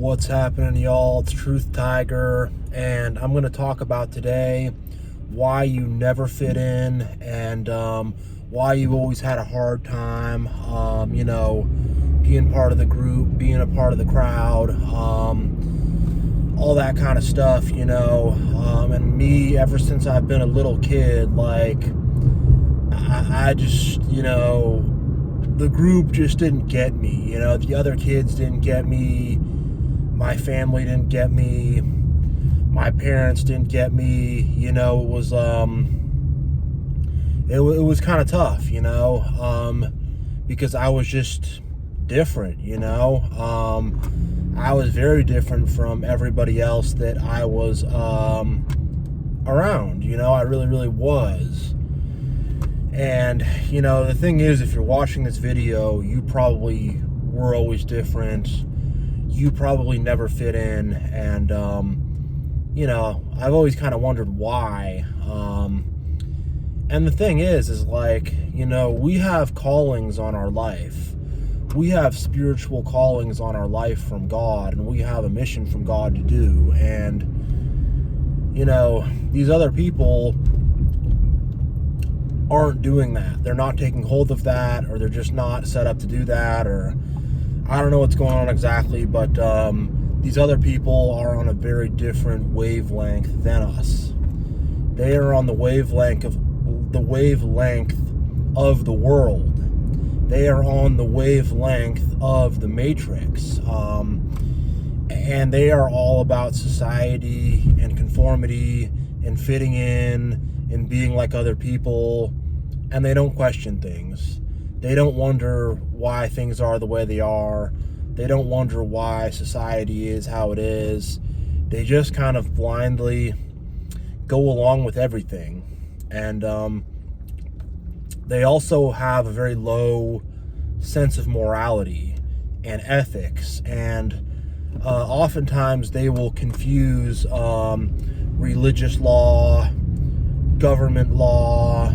What's happening, y'all? It's Truth Tiger, and I'm going to talk about today why you never fit in and why you always had a hard time, being part of the group, being a part of the crowd, all that kind of stuff, and me, ever since I've been a little kid, I just, the group just didn't get me, the other kids didn't get me. My family didn't get me. My parents didn't get me. It was kind of tough, because I was just different, I was very different from everybody else that I was around, I really, really was. And, the thing is, if you're watching this video, you probably were always different. You probably never fit in, and I've always kind of wondered why. And the thing is we have callings on our life. We have spiritual callings on our life from God, and we have a mission from God to do. And these other people aren't doing that. They're not taking hold of that, or they're just not set up to do that, or I don't know what's going on exactly, but these other people are on a very different wavelength than us. They are on the wavelength of the world. They are on the wavelength of the Matrix, and they are all about society and conformity and fitting in and being like other people, and they don't question things. They don't wonder why things are the way they are. They don't wonder why society is how it is. They just kind of blindly go along with everything. And they also have a very low sense of morality and ethics. And oftentimes they will confuse religious law, government law,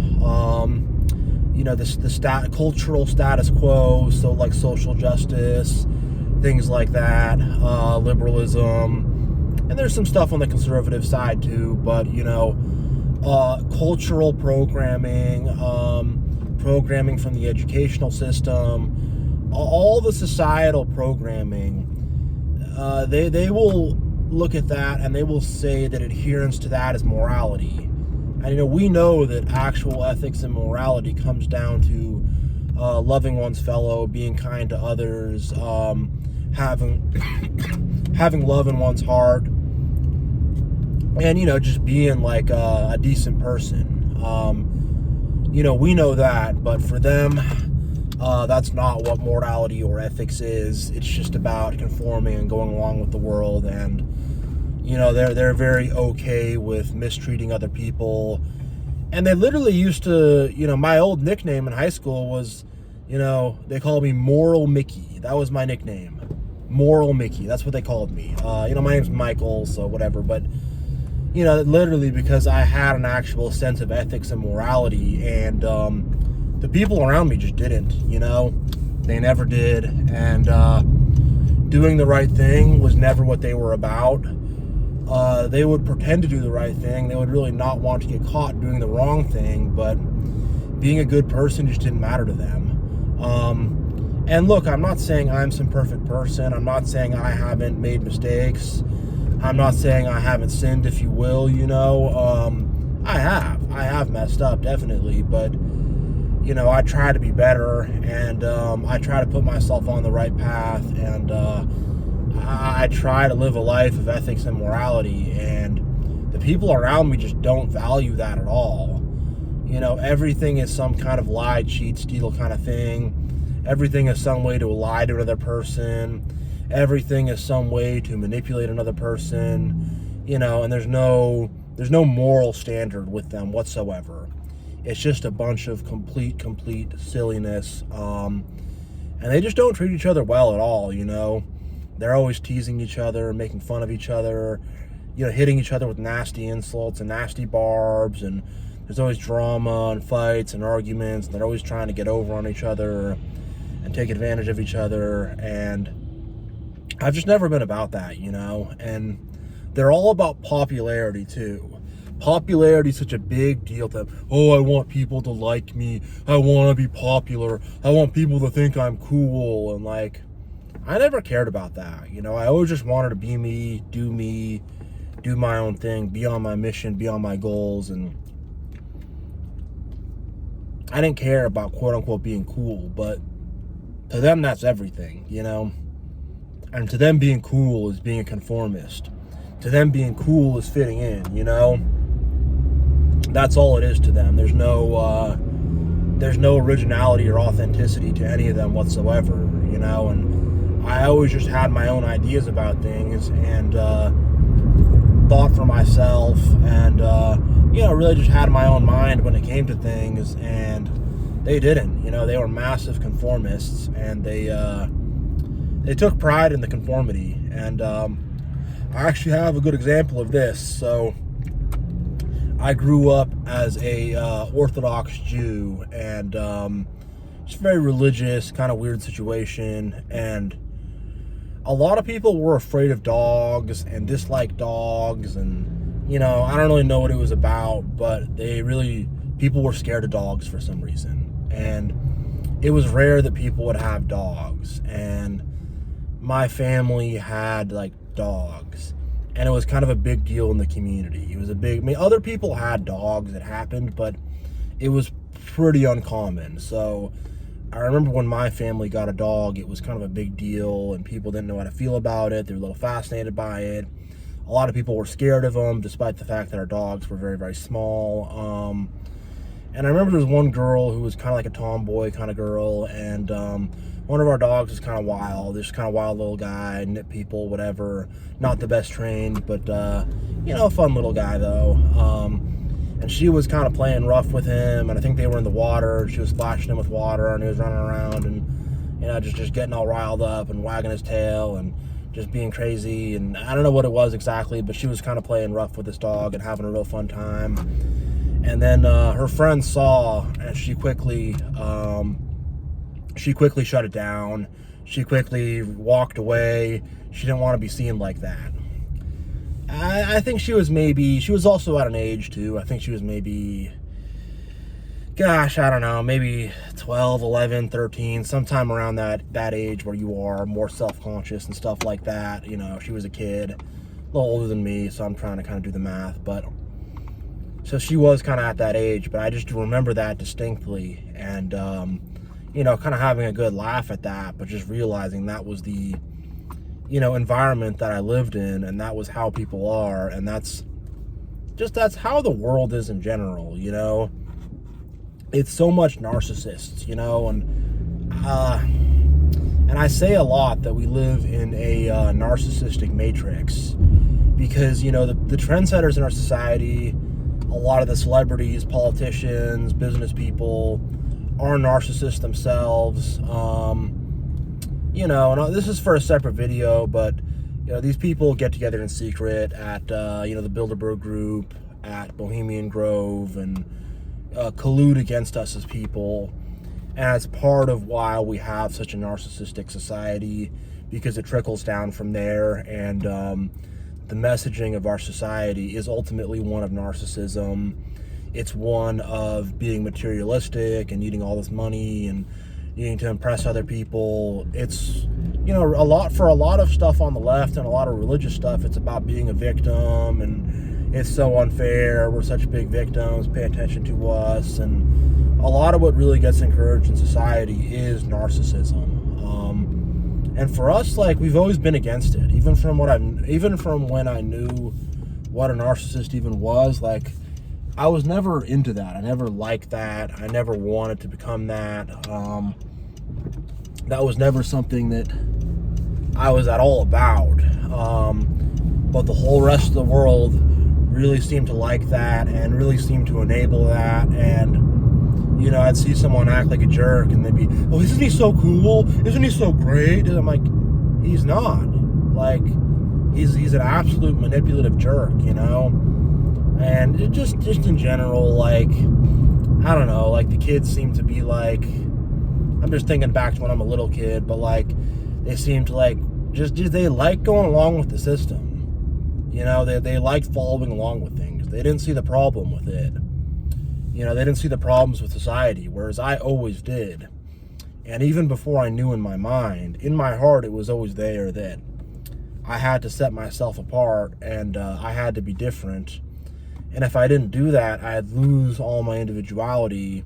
the cultural status quo, so like social justice, things like that, liberalism, and there's some stuff on the conservative side too, but cultural programming, programming from the educational system, all the societal programming, they will look at that and they will say that adherence to that is morality. And we know that actual ethics and morality comes down to loving one's fellow, being kind to others, having love in one's heart, and just being like a decent person. We know that, but for them, that's not what morality or ethics is. It's just about conforming and going along with the world, and they're very okay with mistreating other people. And they literally used to, my old nickname in high school was, they called me Moral Mickey. That was my nickname. Moral Mickey. That's what they called me. My name's Michael, so whatever. But, literally because I had an actual sense of ethics and morality. And the people around me just didn't, They never did. And doing the right thing was never what they were about. They would pretend to do the right thing. They would really not want to get caught doing the wrong thing, but being a good person just didn't matter to them. And look, I'm not saying I'm some perfect person. I'm not saying I haven't made mistakes. I'm not saying I haven't sinned, if you will, I have messed up, definitely, but I try to be better, and I try to put myself on the right path, and I try to live a life of ethics and morality, and the people around me just don't value that at all. Everything is some kind of lie, cheat, steal kind of thing. Everything is some way to lie to another person. Everything is some way to manipulate another person, and there's no moral standard with them whatsoever. It's just a bunch of complete silliness, and they just don't treat each other well at all, They're always teasing each other, making fun of each other, hitting each other with nasty insults and nasty barbs, and there's always drama and fights and arguments, and they're always trying to get over on each other and take advantage of each other. And I've just never been about that, and they're all about popularity too. Popularity is such a big deal to them. Oh, I want people to like me. I want to be popular. I want people to think I'm cool. And like, I never cared about that. I always just wanted to be me, do my own thing, be on my mission, be on my goals. And I didn't care about quote unquote being cool, but to them, that's everything, And to them, being cool is being a conformist. To them, being cool is fitting in, That's all it is to them. There's no originality or authenticity to any of them whatsoever, And I always just had my own ideas about things and thought for myself, and really just had my own mind when it came to things. And they didn't. They were massive conformists, and they took pride in the conformity. And I actually have a good example of this. So I grew up as a Orthodox Jew, and it's a very religious, kind of weird situation. And a lot of people were afraid of dogs and disliked dogs, and I don't really know what it was about, but people were scared of dogs for some reason. And it was rare that people would have dogs, and my family had like dogs, and it was kind of a big deal in the community. It was other people had dogs, it happened, but it was pretty uncommon. So I remember when my family got a dog, it was kind of a big deal, and people didn't know how to feel about it. They were a little fascinated by it. A lot of people were scared of them, despite the fact that our dogs were very, very small. And I remember there was one girl who was kind of like a tomboy kind of girl, and one of our dogs was kind of wild. Just kind of wild little guy, nit people, whatever. Not the best trained, but a fun little guy though. And she was kind of playing rough with him, and I think they were in the water. She was splashing him with water, and he was running around and just getting all riled up and wagging his tail and just being crazy. And I don't know what it was exactly, but she was kind of playing rough with this dog and having a real fun time. And then her friend saw, and she quickly shut it down. She quickly walked away. She didn't want to be seen like that. I think she was also at an age too. I think she was maybe, gosh, I don't know, maybe 12, 11, 13, sometime around that age where you are more self-conscious and stuff like that. She was a kid, a little older than me, so I'm trying to kind of do the math. But so she was kind of at that age, but I just remember that distinctly, and kind of having a good laugh at that, but just realizing that was the environment that I lived in, and that was how people are, and that's how the world is in general. It's so much narcissists, and I say a lot that we live in a narcissistic matrix, because the trendsetters in our society, a lot of the celebrities, politicians, business people are narcissists themselves. And this is for a separate video, but these people get together in secret at the Bilderberg Group, at Bohemian Grove, and collude against us as people. And it's part of why we have such a narcissistic society, because it trickles down from there. And the messaging of our society is ultimately one of narcissism. It's one of being materialistic and needing all this money and needing to impress other people. It's a lot of stuff on the left and a lot of religious stuff. It's about being a victim, and it's so unfair. We're such big victims. Pay attention to us. And a lot of what really gets encouraged in society is narcissism. And for us, like, we've always been against it. Even from when I knew what a narcissist even was, like, I was never into that. I never liked that. I never wanted to become that. That was never something that I was at all about. But the whole rest of the world really seemed to like that and really seemed to enable that. And, I'd see someone act like a jerk, and they'd be, oh, isn't he so cool? Isn't he so great? And I'm like, he's not. Like, he's an absolute manipulative jerk, And it just in general, like, I don't know, like, the kids seem to be like, I'm just thinking back to when I'm a little kid, but like, they seem to like just they like going along with the system. You know, they like following along with things. They didn't see the problem with it. You know, they didn't see the problems with society, whereas I always did. And even before I knew in my mind, in my heart, it was always there that I had to set myself apart, and I had to be different. And if I didn't do that, I'd lose all my individuality,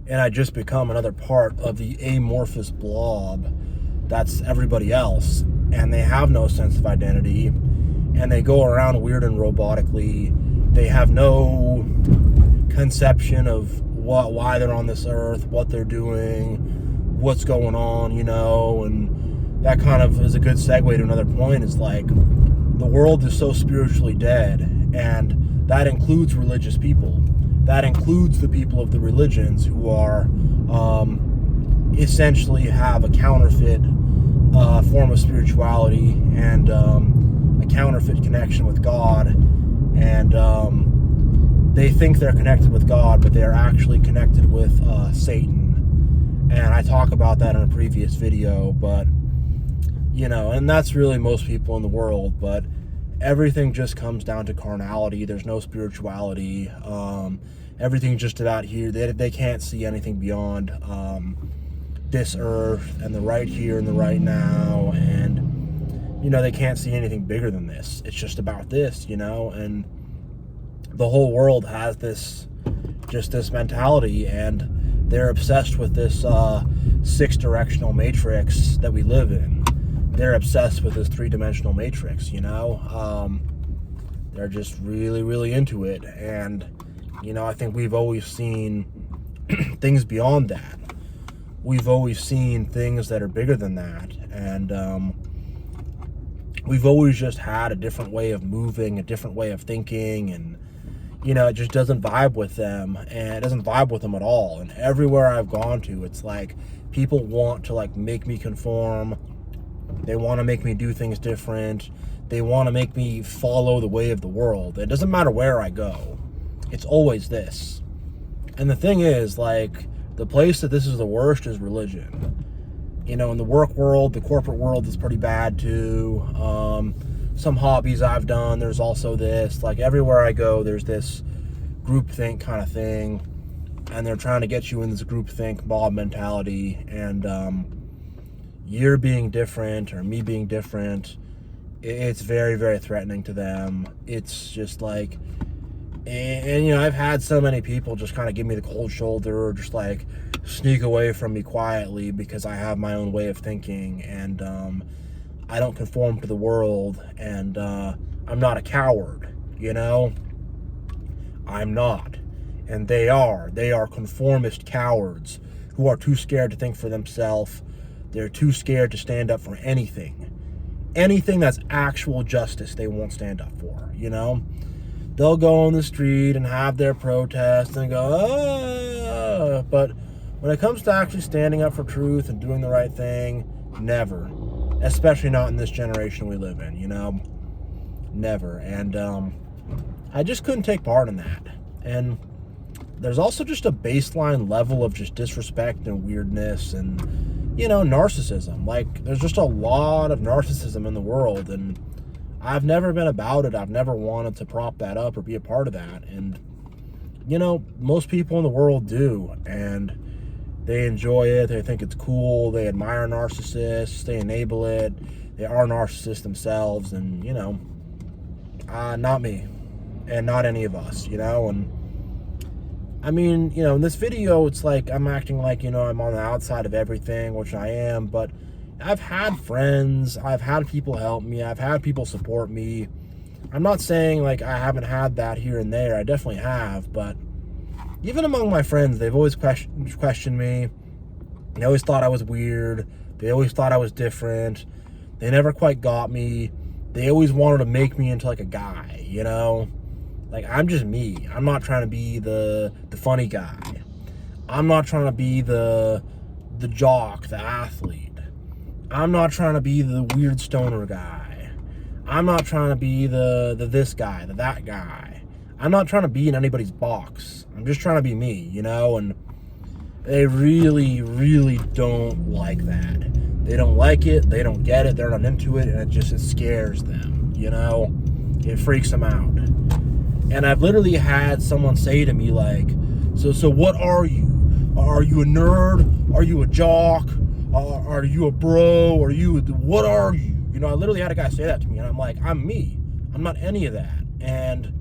and I'd just become another part of the amorphous blob that's everybody else. And they have no sense of identity, and they go around weird and robotically. They have no conception of why they're on this earth, what they're doing, what's going on, you know. And that kind of is a good segue to another point. Is like, the world is so spiritually dead, and that includes religious people. That includes the people of the religions who are essentially have a counterfeit form of spirituality, and a counterfeit connection with God. And they think they're connected with God, but they're actually connected with Satan. And I talk about that in a previous video, but, you know, and that's really most people in the world, but everything just comes down to carnality. There's no spirituality. Everything just about here. They can't see anything beyond this earth and the right here and the right now. And, you know, they can't see anything bigger than this. It's just about this, you know, and the whole world has this mentality, and they're obsessed with this six-directional matrix that we live in. They're obsessed with this three-dimensional matrix, you know. They're just really, really into it. And, you know, I think we've always seen things beyond that. We've always seen things that are bigger than that. And we've always just had a different way of moving, a different way of thinking, and, you know, it just doesn't vibe with them, and it doesn't vibe with them at all. And everywhere I've gone to, it's like people want to, like, make me conform. They want to make me do things different. They want to make me follow the way of the world. It doesn't matter where I go. It's always this. And the thing is, like, the place that this is the worst is religion. You know, in the work world, the corporate world is pretty bad too. Some hobbies I've done, there's also this. Like, everywhere I go, there's this groupthink kind of thing, and they're trying to get you in this groupthink mob mentality. And you're being different, or me being different, it's very, very threatening to them. It's just like, and you know, I've had so many people just kind of give me the cold shoulder, or just like sneak away from me quietly because I have my own way of thinking, and I don't conform to the world, and I'm not a coward, you know. I'm not. And they are conformist cowards who are too scared to think for themselves. They're too scared to stand up for anything. Anything that's actual justice, they won't stand up for, you know. They'll go on the street and have their protests and go, but when it comes to actually standing up for truth and doing the right thing, never. Especially not in this generation we live in, you know. Never. And I just couldn't take part in that. And there's also just a baseline level of just disrespect and weirdness and, you know, narcissism. Like, there's just a lot of narcissism in the world, and I've never been about it. I've never wanted to prop that up or be a part of that. And, you know, most people in the world do, and they enjoy it. They think it's cool. They admire narcissists. They enable it. They are narcissists themselves, and, you know, not me, and not any of us, you know. And I mean, you know, in this video, it's like I'm acting like, you know, I'm on the outside of everything, which I am, but I've had friends, I've had people help me, I've had people support me. I'm not saying, like, I haven't had that here and there. I definitely have, but even among my friends, they've always questioned me. They always thought I was weird. They always thought I was different. They never quite got me. They always wanted to make me into, like, a guy, you know? Like, I'm just me. I'm not trying to be the funny guy. I'm not trying to be the jock, the athlete. I'm not trying to be the weird stoner guy. I'm not trying to be the this guy, the that guy. I'm not trying to be in anybody's box. I'm just trying to be me, you know? And they really, really don't like that. They don't like it, they don't get it, they're not into it, and it scares them, It freaks them out. And I've literally had someone say to me, like, so what are you? Are you a nerd? Are you a jock? Are you a bro? What are you? I literally had a guy say that to me, and I'm like, I'm me. I'm not any of that. And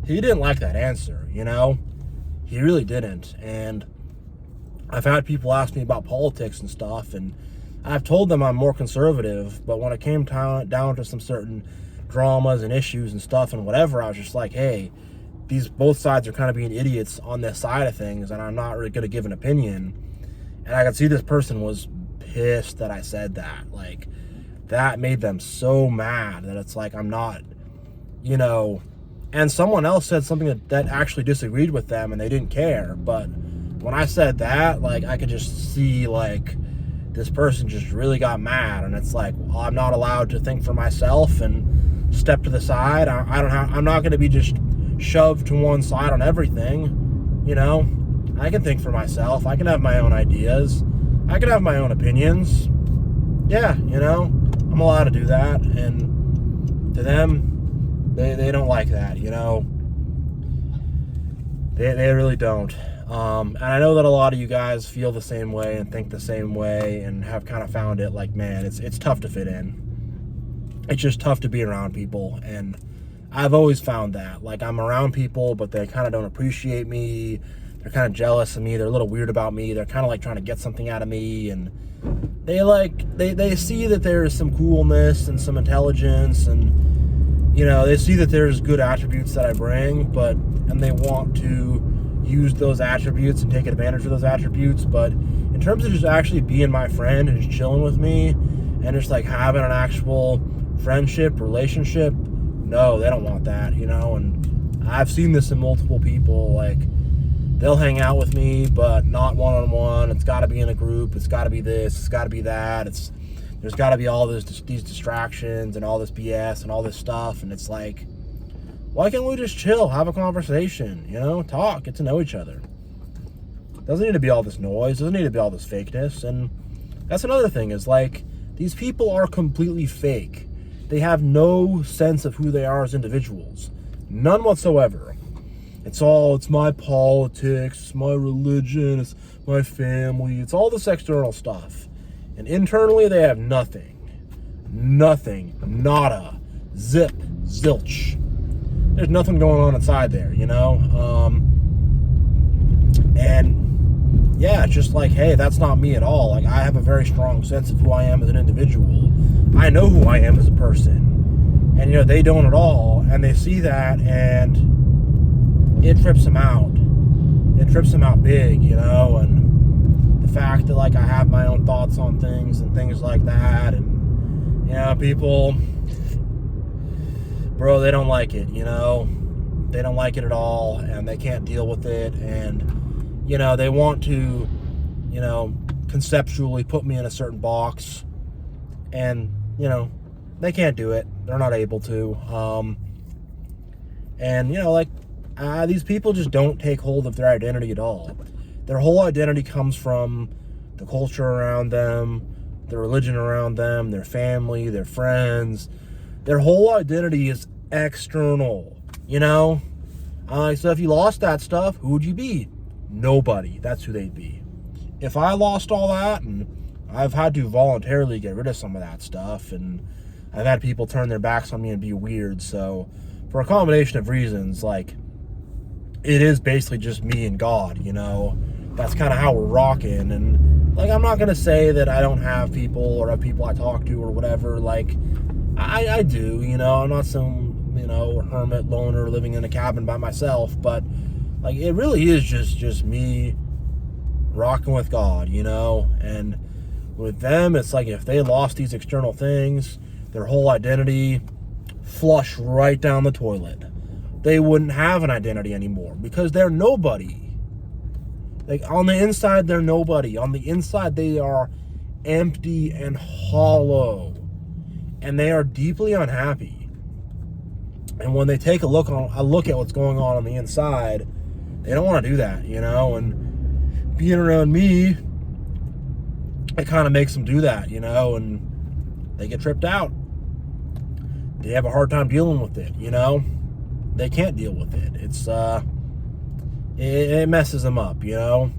he didn't like that answer, He really didn't. And I've had people ask me about politics and stuff, and I've told them I'm more conservative, but when it came down to some certain dramas and issues and stuff and whatever, I was just like, hey, both sides are kind of being idiots on this side of things, and I'm not really going to give an opinion. And I could see this person was pissed that I said that. Like, that made them so mad that it's like, I'm not, and someone else said something that actually disagreed with them and they didn't care. But when I said that, like, I could just see, like, this person just really got mad, and it's like, well, I'm not allowed to think for myself and step to the side. I'm not going to be just shoved to one side on everything. I can think for myself. I can have my own ideas. I can have my own opinions. Yeah, I'm allowed to do that. And to them, they don't like that, They really don't. And I know that a lot of you guys feel the same way and think the same way and have kind of found it like, man, it's tough to fit in. It's just tough to be around people. And I've always found that. Like, I'm around people, but they kind of don't appreciate me. They're kind of jealous of me. They're a little weird about me. They're kind of like trying to get something out of me. And they see that there's some coolness and some intelligence, and, they see that there's good attributes that I bring, and they want to use those attributes and take advantage of those attributes. But in terms of just actually being my friend and just chilling with me and just like having an actual friendship, relationship, no, they don't want that, and I've seen this in multiple people. Like, they'll hang out with me, but not one-on-one. It's got to be in a group. It's got to be this. It's got to be that. There's got to be all these distractions and all this BS and all this stuff, and it's like, why can't we just chill, have a conversation, talk, get to know each other? Doesn't need to be all this noise. Doesn't need to be all this fakeness. And that's another thing, is like, these people are completely fake. They have no sense of who they are as individuals. None whatsoever. It's my politics, it's my religion, it's my family, it's all this external stuff. And internally, they have nothing. Nothing. Nada. Zip. Zilch. There's nothing going on inside there, And yeah, it's just like, hey, that's not me at all. Like, I have a very strong sense of who I am as an individual. I know who I am as a person. And, they don't at all. And they see that, and it trips them out. It trips them out big, and the fact that, like, I have my own thoughts on things and things like that, and, people, bro, they don't like it, they don't like it at all, and they can't deal with it, and, they want to, conceptually put me in a certain box, and, they can't do it. They're not able to, and, these people just don't take hold of their identity at all. Their whole identity comes from the culture around them, the religion around them, their family, their friends. Their whole identity is external, So if you lost that stuff, who would you be? Nobody. That's who they'd be. If I lost all that, and I've had to voluntarily get rid of some of that stuff, and I've had people turn their backs on me and be weird, so for a combination of reasons, like, it is basically just me and God, That's kind of how we're rocking. And, like, I'm not going to say that I don't have people or have people I talk to or whatever. Like, I do, I'm not some, hermit loner living in a cabin by myself. But, like, it really is just me rocking with God, And with them, it's like, if they lost these external things, their whole identity, flush right down the toilet. They wouldn't have an identity anymore because they're nobody. Like, on the inside, they're nobody. On the inside, they are empty and hollow. And they are deeply unhappy. And when they take a look at what's going on the inside, they don't want to do that, And being around me, it kind of makes them do that, you know, and they get tripped out. They have a hard time dealing with it, you know. They can't deal with it. It messes them up, you know.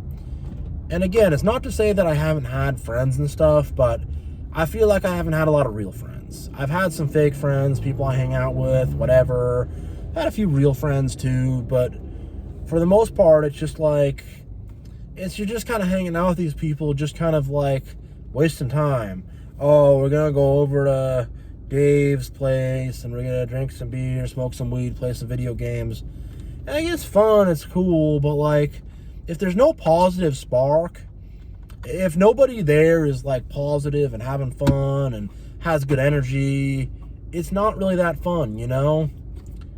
And again, it's not to say that I haven't had friends and stuff, but I feel like I haven't had a lot of real friends. I've had some fake friends, people I hang out with, whatever. Had a few real friends too, but for the most part, it's just like, you're just kind of hanging out with these people, just kind of like wasting time. Oh, we're gonna go over to Dave's place and we're gonna drink some beer, smoke some weed, play some video games. And I guess it's fun, it's cool, but like, if there's no positive spark, if nobody there is like positive and having fun and has good energy, it's not really that fun, you know?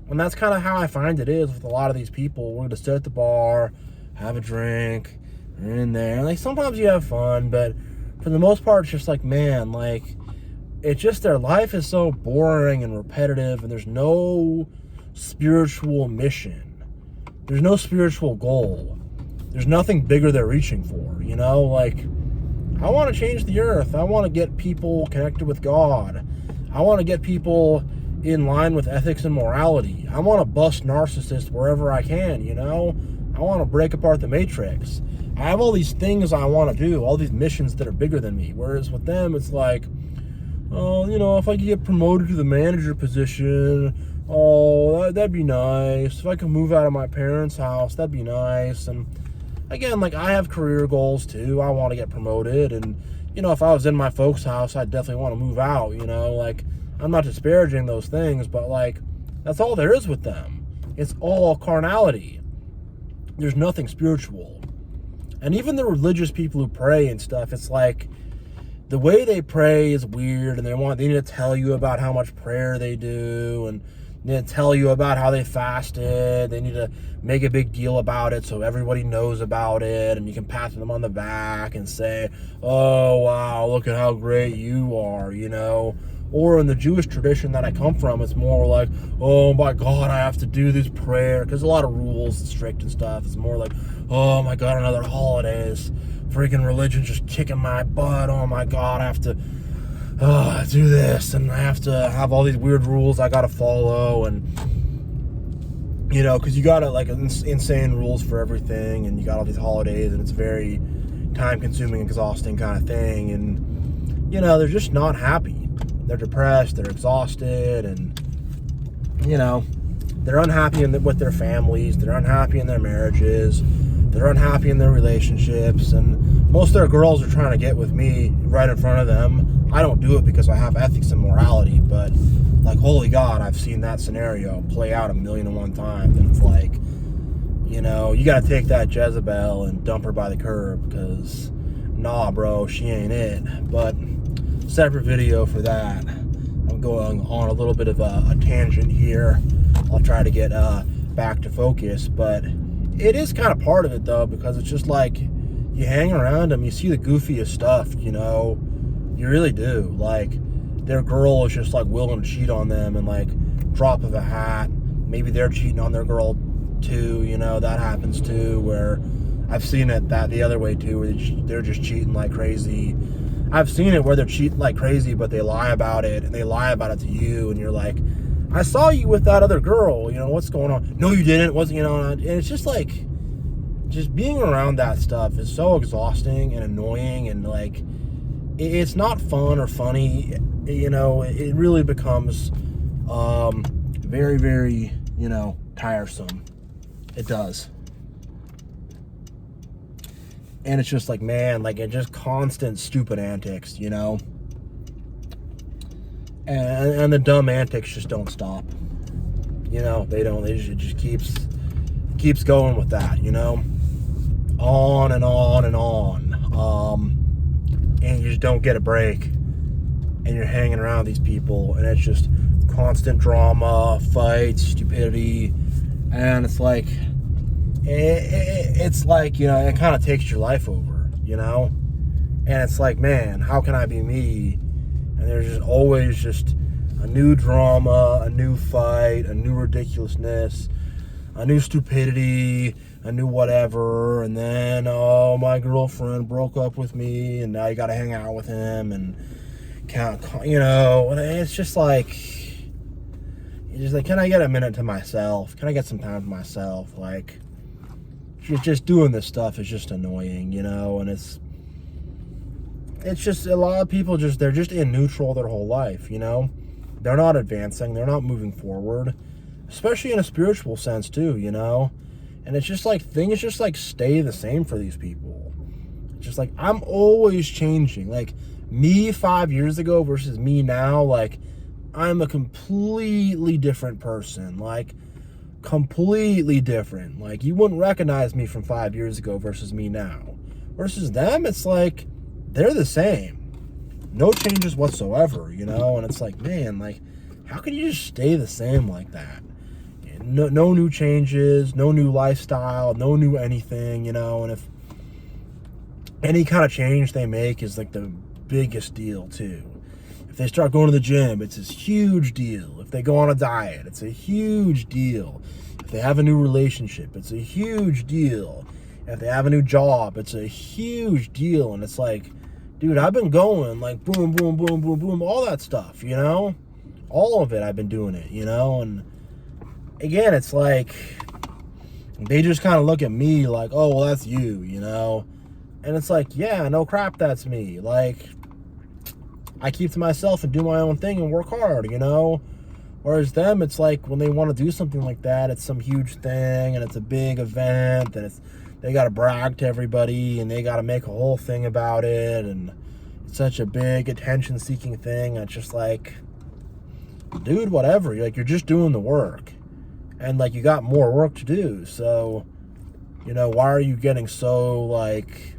And that's kind of how I find it is with a lot of these people. We're gonna sit at the bar, have a drink, we're in there. And like, sometimes you have fun, but for the most part, it's just like, man, like, it's just their life is so boring and repetitive, and there's no spiritual mission. There's no spiritual goal. There's nothing bigger they're reaching for, you know? Like, I want to change the earth. I want to get people connected with God. I want to get people in line with ethics and morality. I want to bust narcissists wherever I can, you know? I want to break apart the matrix. I have all these things I want to do, all these missions that are bigger than me. Whereas with them, it's like, oh, you know, if I could get promoted to the manager position, oh, that'd be nice. If I could move out of my parents' house, that'd be nice. And again, like, I have career goals too. I want to get promoted. And, you know, if I was in my folks' house, I'd definitely want to move out, you know? Like, I'm not disparaging those things, but like, that's all there is with them. It's all carnality. There's nothing spiritual. And even the religious people who pray and stuff, it's like, the way they pray is weird, and they need to tell you about how much prayer they do, and they need to tell you about how they fasted. They need to make a big deal about it so everybody knows about it, and you can pat them on the back and say, oh, wow, look at how great you are, you know? Or in the Jewish tradition that I come from, it's more like, oh my God, I have to do this prayer, because a lot of rules and strict and stuff. It's more like, oh my God, another holidays. Freaking religion just kicking my butt. Oh my God, I have to do this, and I have to have all these weird rules I gotta follow, and you know, because you gotta like insane rules for everything, and you got all these holidays, and it's very time-consuming, exhausting kind of thing, and you know, they're just not happy. They're depressed, they're exhausted, and you know, they're unhappy with their families, they're unhappy in their marriages, they're unhappy in their relationships, and most of their girls are trying to get with me right in front of them. I don't do it because I have ethics and morality, but like, holy God, I've seen that scenario play out 1,000,001 times, and it's like, you know, you gotta take that Jezebel and dump her by the curb, because nah, bro, she ain't it. But separate video for that. I'm going on a little bit of a tangent here. I'll try to get back to focus, but it is kind of part of it though, because it's just like, you hang around them, you see the goofiest stuff, you know, you really do. Like, their girl is just like willing to cheat on them, and like, drop of a hat, maybe they're cheating on their girl too, you know, that happens too, where I've seen it that the other way too, where they're just cheating like crazy. I've seen it where they're cheating like crazy, but they lie about it, and they lie about it to you, and you're like, I saw you with that other girl, you know, what's going on? No, you didn't, wasn't, you know, and it's just like, just being around that stuff is so exhausting and annoying, and like, it's not fun or funny, you know, it really becomes very, very, you know, tiresome. It does. And it's just like, man, like, it's just constant stupid antics, you know? And the dumb antics just don't stop. You know, they don't. It just keeps going with that, you know? On and on and on. And you just don't get a break. And you're hanging around these people, and it's just constant drama, fights, stupidity. And it's like, it's like, you know, it kind of takes your life over, you know? And it's like, man, how can I be me? And there's just always just a new drama, a new fight, a new ridiculousness, a new stupidity, a new whatever, and then, oh, my girlfriend broke up with me, and now you got to hang out with him, and it's just like, can I get a minute to myself? Can I get some time to myself? Like, just doing this stuff is just annoying, and it's just a lot of people they're just in neutral their whole life, They're not advancing, they're not moving forward, especially in a spiritual sense too, And it's just like things just like stay the same for these people. It's just like I'm always changing. Like me 5 years ago versus me now, like I'm a completely different person. Like completely different. Like you wouldn't recognize me from 5 years ago versus me now. Versus them, it's like they're the same. No changes whatsoever, And it's like, man, like how can you just stay the same like that? No new changes, no new lifestyle, no new anything, And if any kind of change they make is like the biggest deal too. If they start going to the gym, it's this huge deal. If they go on a diet, it's a huge deal. If they have a new relationship, it's a huge deal. If they have a new job, it's a huge deal. And it's like, dude, I've been going like boom, boom, boom, boom, boom, all that stuff, All of it, I've been doing it, And again, it's like they just kind of look at me like, oh, well, that's you, And it's like, yeah, no crap, that's me. Like, I keep to myself and do my own thing and work hard, Whereas them, it's like when they want to do something like that, it's some huge thing and it's a big event and they got to brag to everybody and they got to make a whole thing about it. And it's such a big attention-seeking thing. It's just like, dude, whatever. You're just doing the work. And, like, you got more work to do. So, why are you getting so, like,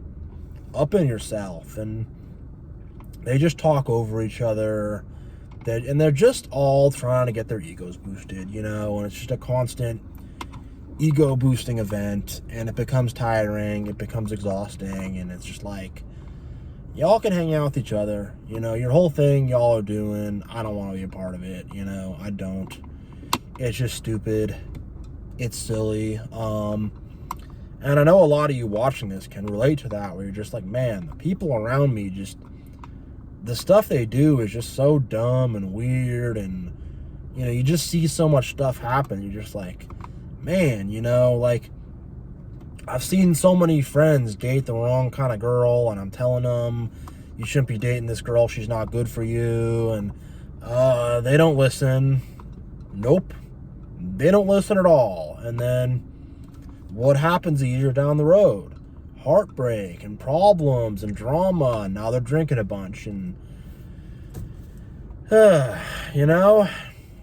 up in yourself? And they just talk over each other. And they're just all trying to get their egos boosted, And it's just a constant ego-boosting event. And it becomes tiring. It becomes exhausting. And it's just like, y'all can hang out with each other. Your whole thing y'all are doing, I don't want to be a part of it. I don't. It's just stupid. It's silly. And I know a lot of you watching this can relate to that, where you're just like, man, the people around me the stuff they do is just so dumb and weird. And, you just see so much stuff happen. You're just like, man, like, I've seen so many friends date the wrong kind of girl, and I'm telling them, you shouldn't be dating this girl, she's not good for you. And they don't listen. Nope. They don't listen at all. And then what happens a year down the road? Heartbreak and problems and drama. And now they're drinking a bunch and,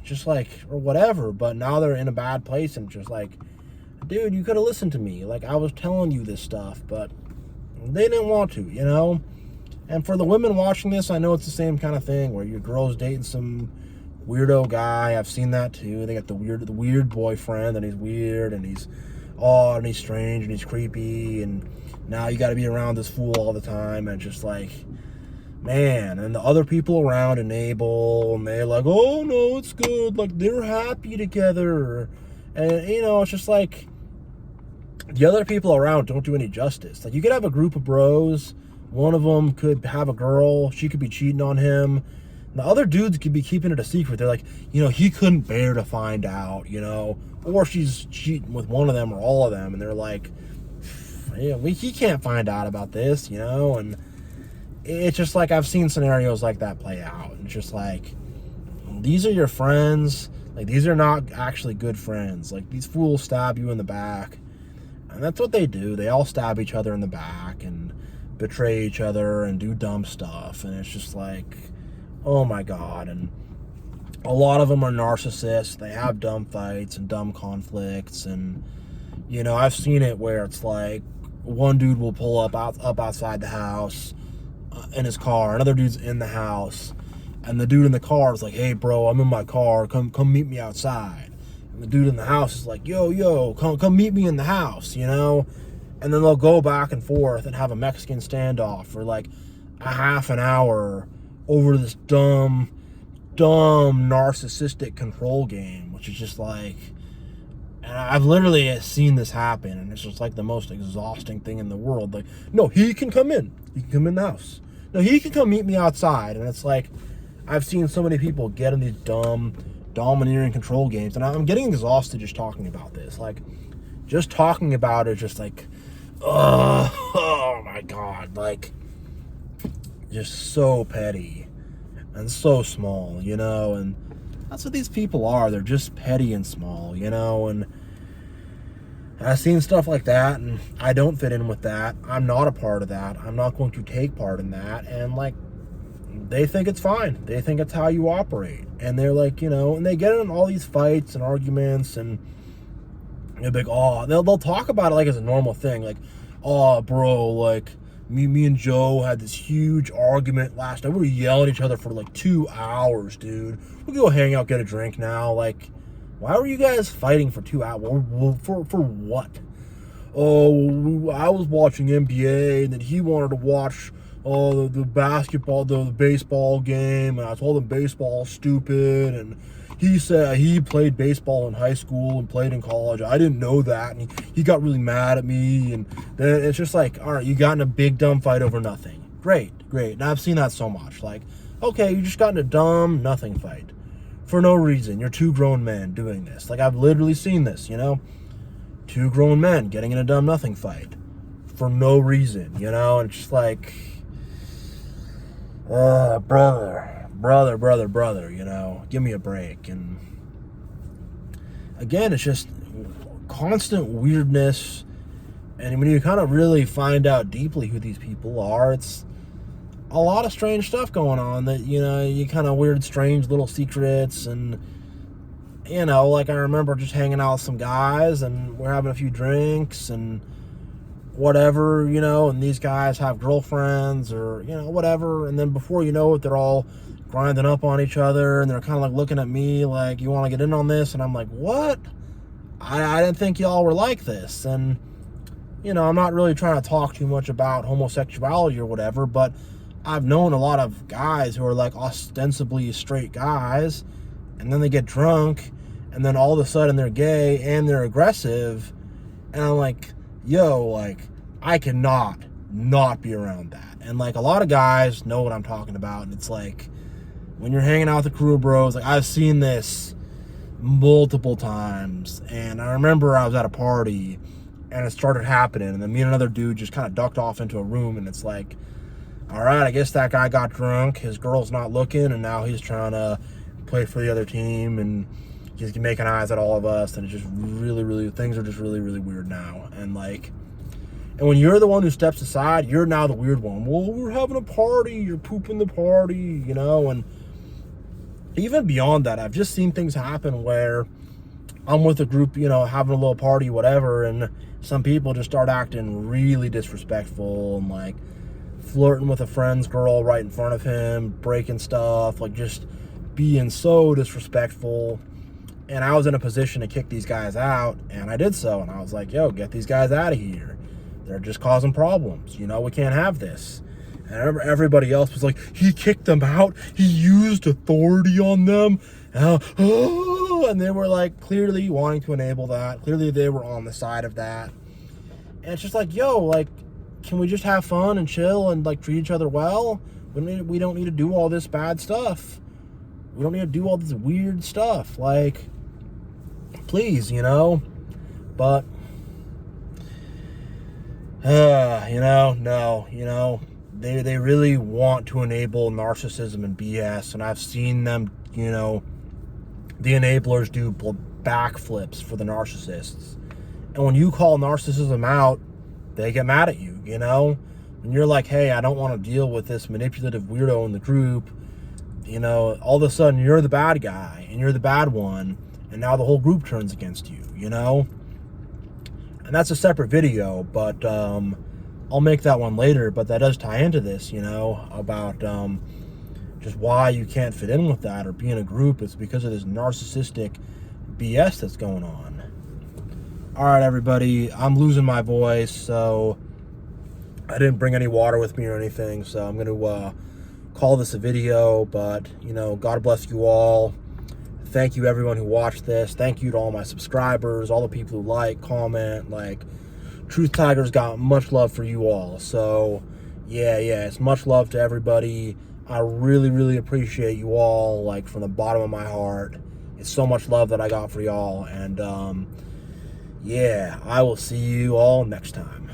just like, or whatever. But now they're in a bad place and just like, dude, you could have listened to me. Like, I was telling you this stuff, but they didn't want to, And for the women watching this, I know it's the same kind of thing where your girl's dating some weirdo guy. I've seen that too. They got the weird boyfriend, and he's weird, and he's odd, and he's strange, and he's creepy, and now you got to be around this fool all the time. And just like, man, and the other people around enable, and they're like, oh no, it's good, like they're happy together. And it's just like the other people around don't do any justice. Like, you could have a group of bros, one of them could have a girl, she could be cheating on him. The other dudes could be keeping it a secret. They're like, he couldn't bear to find out, or she's cheating with one of them or all of them. And they're like, he can't find out about this, and it's just like, I've seen scenarios like that play out. And it's just like, these are your friends. Like, these are not actually good friends. Like, these fools stab you in the back. And that's what they do. They all stab each other in the back and betray each other and do dumb stuff. And it's just like, oh my God. And a lot of them are narcissists. They have dumb fights and dumb conflicts. And, I've seen it where it's like one dude will pull up outside the house in his car. Another dude's in the house. And the dude in the car is like, hey, bro, I'm in my car. Come meet me outside. And the dude in the house is like, yo, come meet me in the house, And then they'll go back and forth and have a Mexican standoff for like a half an hour over this dumb narcissistic control game, which is just like, And I've literally seen this happen, and it's just like the most exhausting thing in the world. Like, no, he can come in. He can come in the house. No, he can come meet me outside. And it's like, I've seen so many people get in these dumb, domineering control games, and I'm getting exhausted just talking about this. Like, just talking about it, just like, oh my God, like, just so petty and so small, you know, and that's what these people are. They're just petty and small, you know, and I've seen stuff like that, and I don't fit in with that. I'm not a part of that. I'm not going to take part in that, and, like, they think it's fine. They think it's how you operate, and they're like, you know, and they get in all these fights and arguments, and they're like, oh, they'll talk about it like it's a normal thing, like, oh, bro, like, me and Joe had this huge argument last night. We were yelling at each other for like 2 hours, dude. We can go hang out, get a drink now. Like, why were you guys fighting for 2 hours? For what? Oh, I was watching NBA, and then he wanted to watch the basketball, the baseball game, and I told him baseball's stupid, and he said he played baseball in high school and played in college. I didn't know that, and he got really mad at me, and then it's just like, all right, you got in a big dumb fight over nothing. Great. And I've seen that so much. Like, okay, you just got in a dumb nothing fight for no reason. You're two grown men doing this. Like, I've literally seen this, you know? Two grown men getting in a dumb nothing fight for no reason, you know? And it's just like, brother, you know, give me a break. And again, it's just constant weirdness. And when you kind of really find out deeply who these people are, it's a lot of strange stuff going on that, you know, you kind of weird, strange little secrets. And, you know, like I remember just hanging out with some guys, and we're having a few drinks and whatever, you know, and these guys have girlfriends or, you know, whatever. And then before you know it, they're all grinding up on each other, and they're kind of like looking at me like, you want to get in on this? And I'm like, what? I didn't think y'all were like this. And, you know, I'm not really trying to talk too much about homosexuality or whatever, but I've known a lot of guys who are like ostensibly straight guys, and then they get drunk, and then all of a sudden they're gay and they're aggressive. And I'm like, yo, like, I cannot not be around that. And like, a lot of guys know what I'm talking about, and it's like, when you're hanging out with the crew of bros, like, I've seen this multiple times. And I remember I was at a party, and it started happening, and then me and another dude just kind of ducked off into a room, and it's like, all right, I guess that guy got drunk, his girl's not looking, and now he's trying to play for the other team, and he's making eyes at all of us, and it's just really, things are just really weird now. And like, and when you're the one who steps aside, you're now the weird one. Well, we're having a party, you're pooping the party, you know. And even beyond that, I've just seen things happen where I'm with a group, you know, having a little party, whatever, and some people just start acting really disrespectful and like flirting with a friend's girl right in front of him, breaking stuff, like just being so disrespectful. And I was in a position to kick these guys out, and I did so. And I was like, yo, get these guys out of here. They're just causing problems. You know, we can't have this. And everybody else was like, he kicked them out. He used authority on them. And they were like clearly wanting to enable that. Clearly they were on the side of that. And it's just like, yo, like, can we just have fun and chill and like treat each other well? We don't need to do all this bad stuff. We don't need to do all this weird stuff. Like, please, you know. But you know, no, you know, they really want to enable narcissism and BS, and I've seen them, you know, the enablers do backflips for the narcissists. And when you call narcissism out, they get mad at you, you know. When you're like, hey, I don't want to deal with this manipulative weirdo in the group, you know, all of a sudden you're the bad guy and you're the bad one, and now the whole group turns against you, you know. And that's a separate video, but I'll make that one later. But that does tie into this, you know, about just why you can't fit in with that or be in a group. It's because of this narcissistic BS that's going on. All right, everybody, I'm losing my voice, so I didn't bring any water with me or anything, so I'm going to call this a video. But, you know, God bless you all. Thank you everyone who watched this. Thank you to all my subscribers, all the people who like, comment. Like, Truth Tiger's got much love for you all. So yeah, it's much love to everybody. I really, really appreciate you all, like, from the bottom of my heart. It's so much love that I got for y'all. And yeah, I will see you all next time.